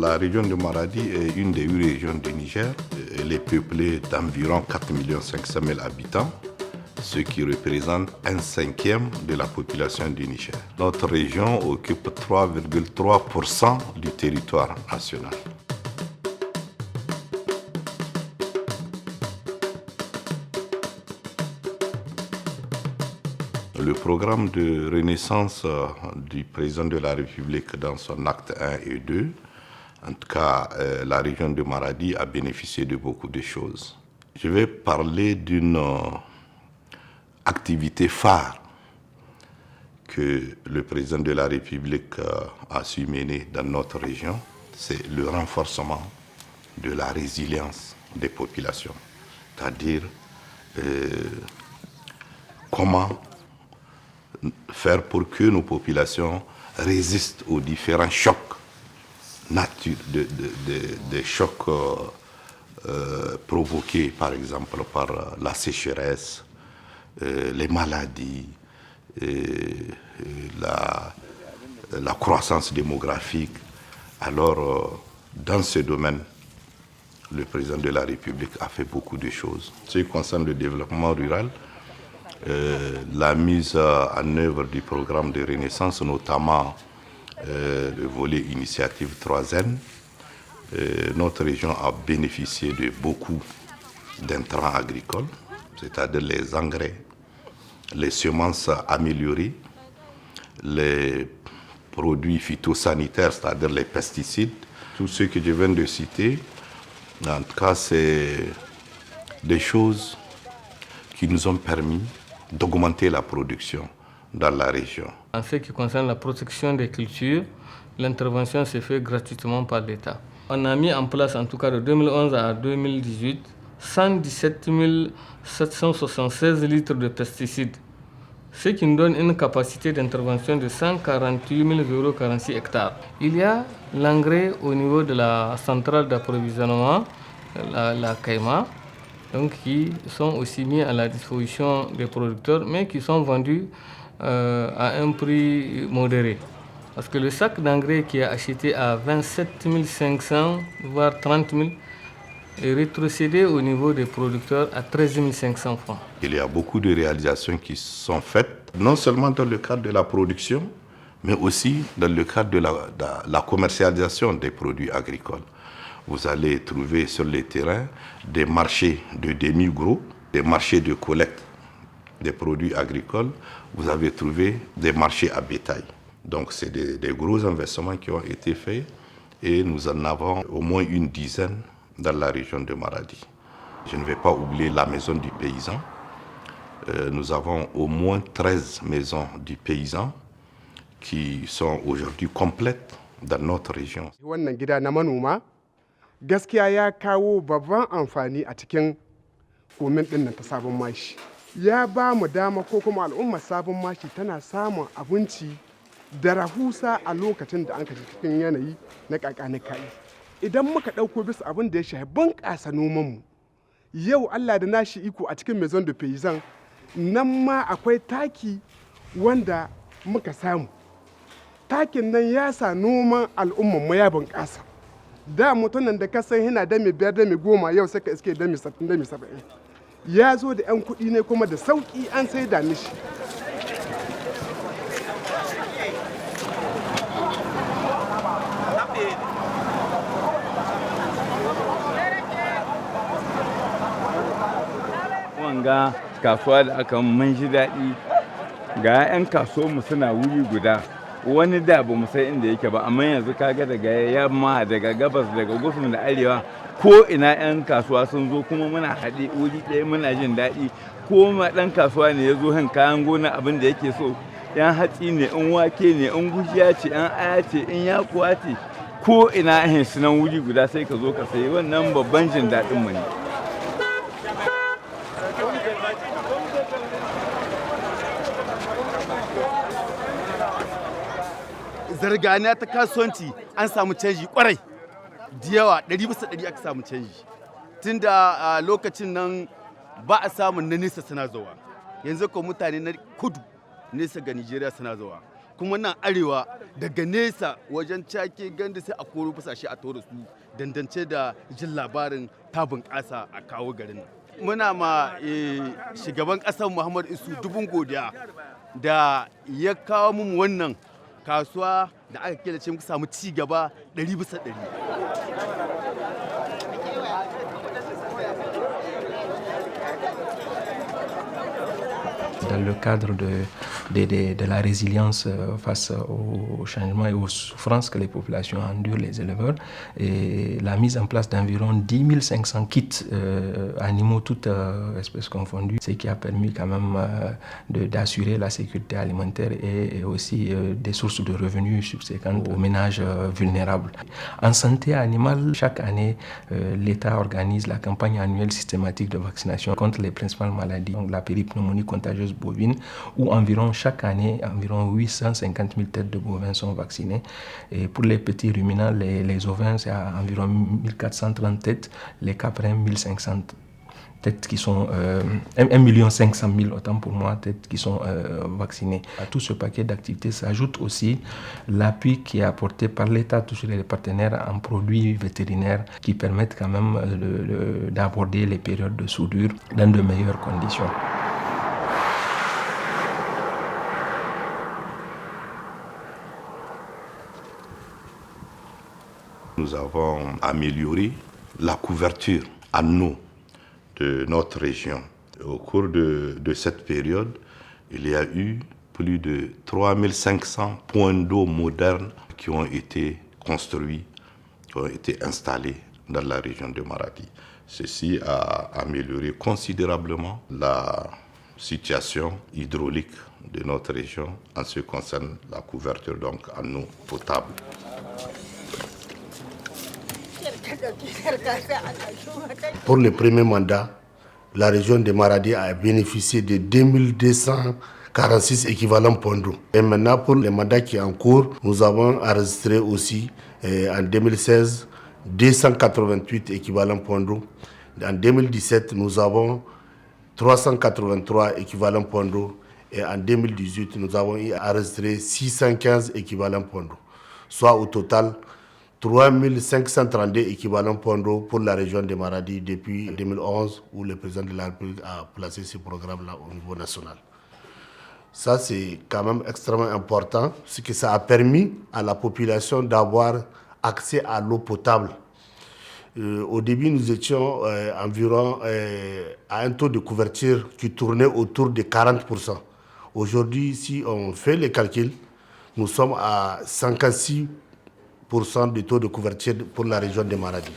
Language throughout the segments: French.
La région de Maradi est une des 8 régions du Niger. Elle est peuplée d'environ 4 500 000 habitants, ce qui représente 1/5 de la population du Niger. Notre région occupe 3,3% du territoire national. Le programme de renaissance du président de la République dans son acte 1 et 2, en tout cas, la région de Maradi a bénéficié de beaucoup de choses. Je vais parler d'une activité phare que le président de la République a su mener dans notre région, c'est le renforcement de la résilience des populations. C'est-à-dire comment faire pour que nos populations résistent aux différents chocs des chocs provoqués par exemple par la sécheresse, les maladies, la croissance démographique. Alors, dans ce domaine, le président de la République a fait beaucoup de choses. Ce qui concerne le développement rural, la mise en œuvre du programme de renaissance, notamment le volet initiative 3N, notre région a bénéficié de beaucoup d'intrants agricoles, c'est-à-dire les engrais, les semences améliorées, les produits phytosanitaires, c'est-à-dire les pesticides. Tout ce que je viens de citer, en tout cas, c'est des choses qui nous ont permis d'augmenter la production dans la région. En ce qui concerne la protection des cultures, l'intervention s'est faite gratuitement par l'État. On a mis en place, en tout cas de 2011 à 2018, 117 776 litres de pesticides, ce qui nous donne une capacité d'intervention de 148 046 hectares. Il y a l'engrais au niveau de la centrale d'approvisionnement, la CAIMA, donc qui sont aussi mis à la disposition des producteurs, mais qui sont vendus à un prix modéré. Parce que le sac d'engrais qui est acheté à 27 500, voire 30 000, est rétrocédé au niveau des producteurs à 13 500 francs. Il y a beaucoup de réalisations qui sont faites, non seulement dans le cadre de la production, mais aussi dans le cadre de la commercialisation des produits agricoles. Vous allez trouver sur les terrains des marchés de demi-gros, des marchés de collecte des produits agricoles. Vous avez trouvé des marchés à bétail. Donc c'est des gros investissements qui ont été faits et nous en avons au moins une dizaine dans la région de Maradi. Je ne vais pas oublier la maison du paysan. Nous avons au moins 13 maisons du paysan qui sont aujourd'hui complètes dans notre région. Gaskiya ya kawo babban amfani a cikin komin ɗin nan ta Sabon Mashi. Ya ba mu dama ko kuma al'ummar Sabon Mashi tana samun abinci da rahusa a lokacin da an kashe cikin yanayi na ƙaƙanikai. Idan muka ɗauko bisa abin da ya shafi bunƙasa nomanmu, yau Allah da nashi iko a cikin Maison de Paysan, nan ma akwai taki wanda muka samu. Takin nan ya sa noman al'ummarmu ya bunƙasa. Da mutumin da ka san yana dami 5 dami 10 yau sai ka iske dami 60 dami 70 ya zo da 'yan kuɗi ne kuma da sauƙi an sai da mishi. Wanga kasuwa da aka mun ji daɗi ga 'yan kasuwanmu suna wuri guda. Wani da ba mu san inda yake ba, amma yanzu kaga daga yamma, daga gabas, daga gusum da arewa, ko ina 'yan kasuwa sun zo kuma muna haɗe wuri ɗaya muna jin daɗi. Ko ma ɗan kasuwa ne ya zo hin kayan gona abin da yake so, 'yan hatsi ne, in wake ne, in gujiya ce, 'yan aya ce, in yakuwa ce, ko ina hin sunan wuri guda sai ka zo ka sayi, wannan babban jin daɗin mu ne. Zarganiya ta kasuwanci an samu canji kwarai da yawa 100% aka samu canji tunda a lokacin nan ba a samun na nesa suna zuwa, yanzu ko mutane na kudu nesa ga Nigeria suna zuwa, kuma nan arewa daga nesa wajen cake ganda sai a koro fasashe a tora su dandance da jin labarin ta bunƙasa a kawo garin nan. Muna ma shugaban ƙasar Muhammadu Isu dubun godiya da ya kawo mu wannan kasuwa da aka killace muka samu ci gaba 100%. Dans le cadre de la résilience face au changement et aux souffrances que les populations endurent, les éleveurs, et la mise en place d'environ 10 500 kits animaux, toutes espèces confondues, ce qui a permis quand même d'assurer la sécurité alimentaire et aussi des sources de revenus subséquentes aux ménages vulnérables. En santé animale, chaque année, l'État organise la campagne annuelle systématique de vaccination contre les principales maladies, donc la péripneumonie contagieuse bovine, où chaque année, environ 850 000 têtes de bovins sont vaccinées. Et pour les petits ruminants, les ovins, c'est à environ 1430 têtes, les caprins, 1500 têtes qui sont 1 500 000 autant pour moi, têtes qui sont vaccinées. À tout ce paquet d'activités s'ajoute aussi l'appui qui est apporté par l'État, tous les partenaires en produits vétérinaires qui permettent quand même d'aborder les périodes de soudure dans de meilleures conditions. Nous avons amélioré la couverture en eau de notre région. Au cours de cette période, il y a eu plus de 3500 points d'eau modernes qui ont été construits, qui ont été installés dans la région de Maradi. Ceci a amélioré considérablement la situation hydraulique de notre région en ce qui concerne la couverture donc en eau potable. Pour le premier mandat, la région de Maradi a bénéficié de 2246 équivalents points d'eau. Et maintenant, pour le mandat qui est en cours, nous avons enregistré aussi en 2016 288 équivalents points d'eau. En 2017, nous avons 383 équivalents points d'eau. Et en 2018, nous avons enregistré 615 équivalents points d'eau. Soit au total 3532 équivalents points d'eau pour la région de Maradi depuis 2011 où le président de la République a placé ce programme-là au niveau national. Ça, c'est quand même extrêmement important, ce que ça a permis à la population d'avoir accès à l'eau potable. Au début, nous étions environ à un taux de couverture qui tournait autour de 40%. Aujourd'hui, si on fait les calculs, nous sommes à 56% de taux de couverture pour la région de Maradi.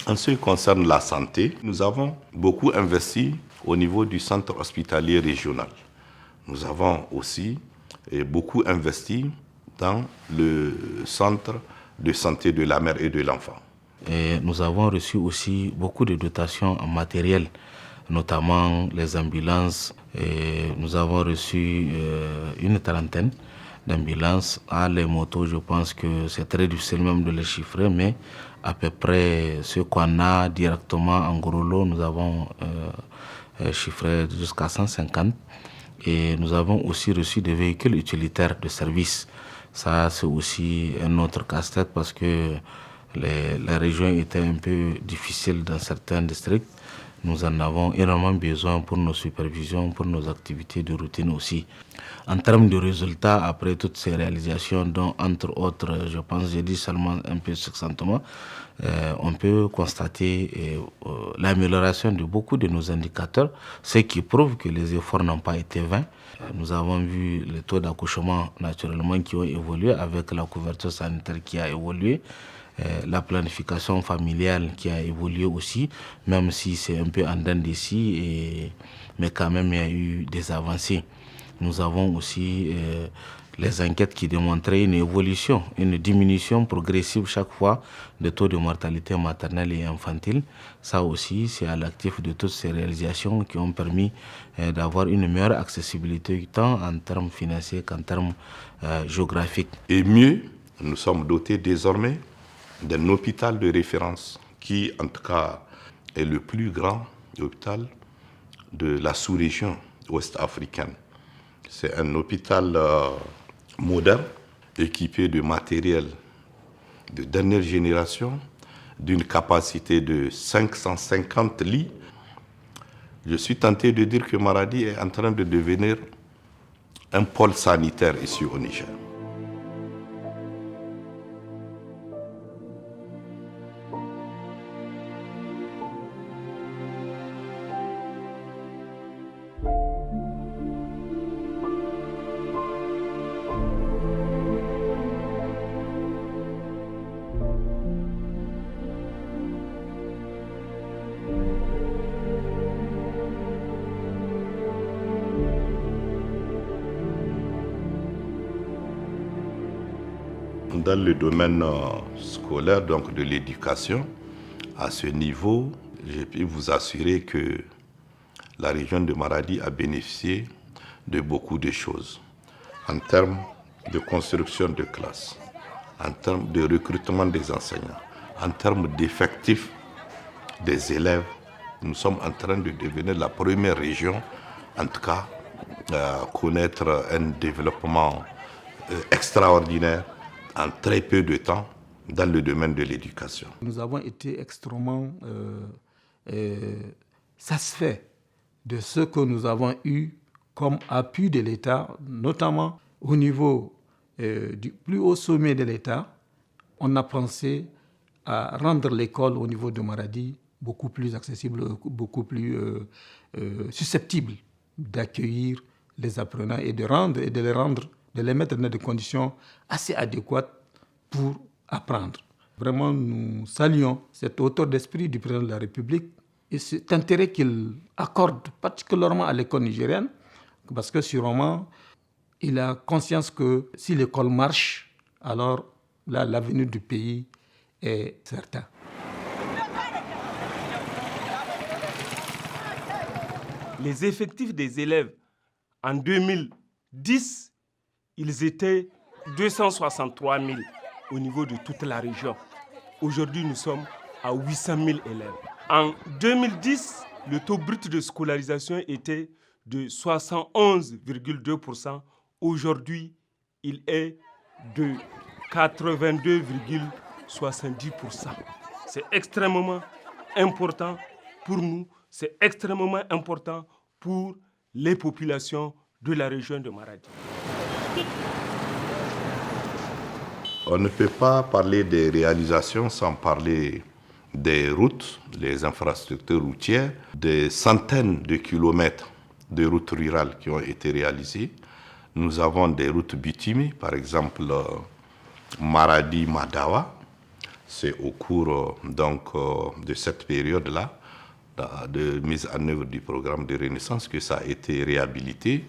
En ce qui concerne la santé, nous avons beaucoup investi au niveau du centre hospitalier régional. Nous avons aussi beaucoup investi dans le centre de santé de la mère et de l'enfant. Et nous avons reçu aussi beaucoup de dotations en matériel, notamment les ambulances. Et nous avons reçu une trentaine d'ambulances. Les motos, je pense que c'est très difficile même de les chiffrer, mais à peu près ce qu'on a directement en gros lot, nous avons chiffré jusqu'à 150. Et nous avons aussi reçu des véhicules utilitaires de service. Ça, c'est aussi un autre casse-tête parce que les régions étaient un peu difficiles dans certains districts. Nous en avons énormément besoin pour nos supervisions, pour nos activités de routine aussi. En termes de résultats, après toutes ces réalisations, dont entre autres, je pense, j'ai dit seulement un peu succinctement, on peut constater l'amélioration de beaucoup de nos indicateurs, ce qui prouve que les efforts n'ont pas été vains. Nous avons vu les taux d'accouchement naturellement qui ont évolué avec la couverture sanitaire qui a évolué. La planification familiale qui a évolué aussi, même si c'est un peu en dents d'ici, mais quand même il y a eu des avancées. Nous avons aussi les enquêtes qui démontraient une évolution, une diminution progressive chaque fois des taux de mortalité maternelle et infantile. Ça aussi, c'est à l'actif de toutes ces réalisations qui ont permis d'avoir une meilleure accessibilité tant en termes financiers qu'en termes géographiques. Et mieux, nous sommes dotés désormais d'un hôpital de référence qui, en tout cas, est le plus grand hôpital de la sous-région ouest-africaine. C'est un hôpital moderne, équipé de matériel de dernière génération, d'une capacité de 550 lits. Je suis tenté de dire que Maradi est en train de devenir un pôle sanitaire ici au Niger. Dans le domaine scolaire, donc de l'éducation, à ce niveau, je peux vous assurer que la région de Maradi a bénéficié de beaucoup de choses en termes de construction de classes, en termes de recrutement des enseignants, en termes d'effectifs des élèves. Nous sommes en train de devenir la première région, en tout cas, à connaître un développement extraordinaire en très peu de temps dans le domaine de l'éducation. Nous avons été extrêmement satisfaits de ce que nous avons eu comme appui de l'État, notamment au niveau du plus haut sommet de l'État. On a pensé à rendre l'école au niveau de Maradi beaucoup plus accessible, beaucoup plus susceptible d'accueillir les apprenants et de les mettre dans des conditions assez adéquates pour apprendre. Vraiment, nous saluons cette hauteur d'esprit du président de la République et cet intérêt qu'il accorde particulièrement à l'école nigérienne, parce que sûrement, il a conscience que si l'école marche, alors là, l'avenir du pays est certain. Les effectifs des élèves en 2010, ils étaient 263 000 au niveau de toute la région. Aujourd'hui, nous sommes à 800 000 élèves. En 2010, le taux brut de scolarisation était de 71,2%. Aujourd'hui, il est de 82,70%. C'est extrêmement important pour nous, c'est extrêmement important pour les populations de la région de Maradi. On ne peut pas parler des réalisations sans parler des routes, les infrastructures routières, des centaines de kilomètres de routes rurales qui ont été réalisées. Nous avons des routes bitumées, par exemple Maradi-Madawa. C'est au cours de cette période-là, de mise en œuvre du programme de Renaissance, que ça a été réhabilité.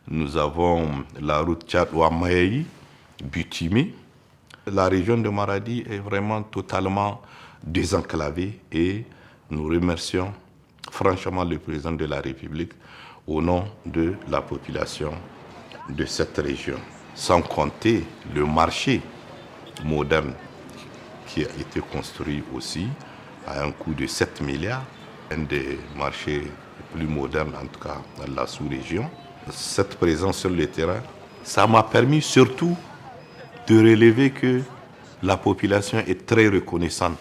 Nous avons la route Tchad-Ouamaï, bitumée. La région de Maradi est vraiment totalement désenclavée et nous remercions franchement le président de la République au nom de la population de cette région. Sans compter le marché moderne qui a été construit aussi à un coût de 7 milliards, un des marchés les plus modernes en tout cas dans la sous-région. Cette présence sur le terrain, ça m'a permis surtout de relever que la population est très reconnaissante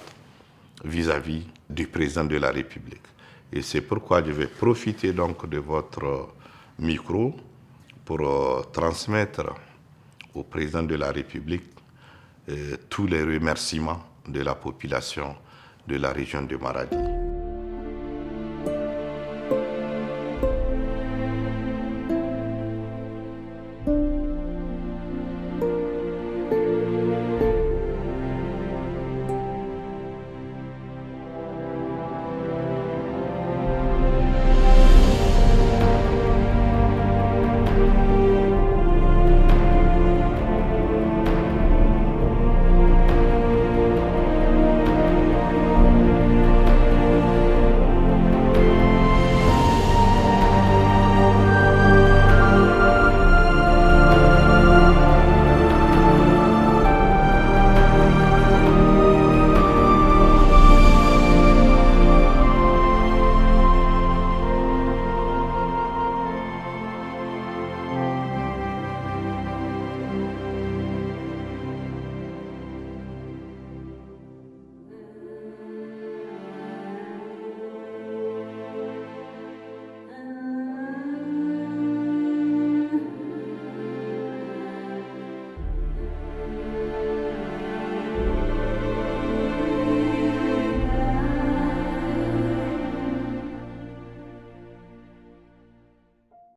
vis-à-vis du président de la République. Et c'est pourquoi je vais profiter donc de votre micro pour transmettre au président de la République tous les remerciements de la population de la région de Maradi.